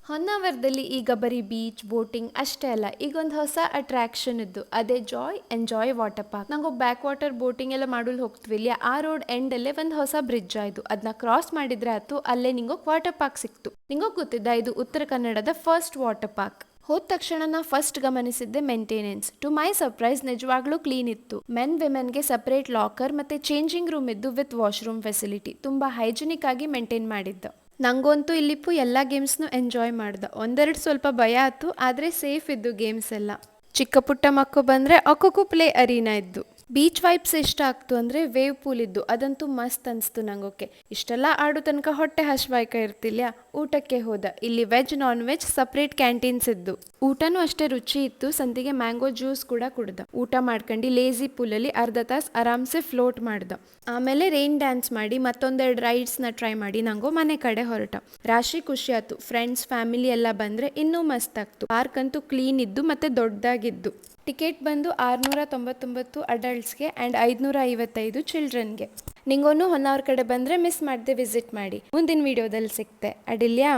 ಹೊನ್ನಾವರದಲ್ಲಿ ಈಗ ಬರೀ beach boating ಅಷ್ಟೇ ಅಲ್ಲ, ಈಗ ಒಂದು ಹೊಸ ಅಟ್ರಾಕ್ಷನ್ ಇದ್ದು ಅದೇ ಜಾಯ್ ಎಂಜಾಯ್ ವಾಟರ್ ಪಾರ್ಕ್. ನಂಗೆ ಬ್ಯಾಕ್ ವಾಟರ್ ಬೋಟಿಂಗ್ ಎಲ್ಲ ಮಾಡಲು ಹೋಗ್ತೀವಿ ಇಲ್ಲಿ, ಆ ರೋಡ್ ಎಂಡಲ್ಲೇ ಒಂದು ಹೊಸ ಬ್ರಿಡ್ಜ್ ಆಯ್ತು. ಅದನ್ನ ಕ್ರಾಸ್ ಮಾಡಿದ್ರೆ ಆಯ್ತು, ಅಲ್ಲೇ ನಿಂಗೋಗ್ ವಾಟರ್ ಪಾರ್ಕ್ ಸಿಕ್ತು. ನಿಂಗೋಗ್ ಗೊತ್ತಿದ್ದ ಇದು ಉತ್ತರ ಕನ್ನಡದ ಫಸ್ಟ್ ವಾಟರ್ ಪಾರ್ಕ್. ಹೋದ ತಕ್ಷಣ ನಾ ಫಸ್ಟ್ ಗಮನಿಸಿದ್ದೆ ಮೇಂಟೆನೆನ್ಸ್. ಟು ಮೈ ಸರ್ಪ್ರೈಸ್ ನಿಜವಾಗ್ಲೂ ಕ್ಲೀನ್ ಇತ್ತು. ಮೆನ್ ವಿಮೆನ್ಗೆ ಸಪರೇಟ್ ಲಾಕರ್ ಮತ್ತೆ ಚೇಂಜಿಂಗ್ ರೂಮ್ ಇದ್ದು ವಿತ್ ವಾಶ್ರೂಮ್ ಫೆಸಿಲಿಟಿ. ತುಂಬಾ ಹೈಜಿನಿಕ್ ಆಗಿ ಮೇಂಟೈನ್ ಮಾಡಿದ್ದ. ನಂಗಂತೂ ಇಲ್ಲಿಪ್ಪು ಎಲ್ಲ ಗೇಮ್ಸ್ನು ಎಂಜಾಯ್ ಮಾಡ್ದೆ. ಒಂದೆರಡು ಸ್ವಲ್ಪ ಭಯ ಆಯ್ತು, ಆದರೆ ಸೇಫ್ ಇದ್ದು ಗೇಮ್ಸ್ ಎಲ್ಲ. ಚಿಕ್ಕ ಪುಟ್ಟ ಮಕ್ಕಳು ಬಂದರೆ ಅಕ್ಕೂ ಪ್ಲೇ ಅರೀನಾ ಇದ್ದು. ಬೀಚ್ ವೈಬ್ಸ್ ಇಷ್ಟ ಆಗ್ತು ಅಂದರೆ ವೇವ್ ಪೂಲ್ ಇದ್ದು, ಅದಂತೂ ಮಸ್ತ್ ಅನಿಸ್ತು ನಂಗೋಕೆ. ಇಷ್ಟೆಲ್ಲ ಆಡೋ ತನಕ ಹೊಟ್ಟೆ ಹಶ್ವಾಯ್ಕ ಇರ್ತಿಲ್ಲ. ಊಟಕ್ಕೆ ಹೋದ. ಇಲ್ಲಿ veg non veg separate canteens ಇದ್ದು. ಊಟನೂ ಅಷ್ಟೇ ರುಚಿ ಇತ್ತು. ಸಂತಿಗೆ ಮ್ಯಾಂಗೋ ಜ್ಯೂಸ್ ಕೂಡ ಕುಡ್ದ. ಊಟ ಮಾಡ್ಕೊಂಡು ಲೇಸಿ ಪೂಲಲ್ಲಿ ಅರ್ಧ ತಾಸು ಆರಾಮ್ಸೆ ಫ್ಲೋಟ್ ಮಾಡ್ದ. ಆಮೇಲೆ ರೈನ್ ಡ್ಯಾನ್ಸ್ ಮಾಡಿ ಮತ್ತೊಂದೆರಡು ರೈಡ್ಸ್ನ ಟ್ರೈ ಮಾಡಿ ನಂಗೋ ಮನೆ ಕಡೆ ಹೊರಟ. ರಾಶಿ ಖುಷಿ ಆಯ್ತು. ಫ್ರೆಂಡ್ಸ್ ಫ್ಯಾಮಿಲಿ ಎಲ್ಲ ಬಂದರೆ ಇನ್ನೂ ಮಸ್ತ್ ಆಗ್ತು. ಪಾರ್ಕ್ ಅಂತೂ ಕ್ಲೀನ್ ಇದ್ದು ಮತ್ತೆ ದೊಡ್ಡದಾಗಿದ್ದು. ಟಿಕೆಟ್ ಬಂದು 699 ಅಡಲ್ಟ್ಸ್ಗೆ ಆ್ಯಂಡ್ 555 ಚಿಲ್ಡ್ರನ್ಗೆ. ನಿಂಗೋನು ಹೊನ್ನಾವರ ಕಡೆ ಬಂದರೆ ಮಿಸ್ ಮಾಡದೆ ವಿಸಿಟ್ ಮಾಡಿ. ಮುಂದಿನ ವಿಡಿಯೋದಲ್ಲಿ ಸಿಗ್ತೆ. ಅಡಿಲ್ಯಾ?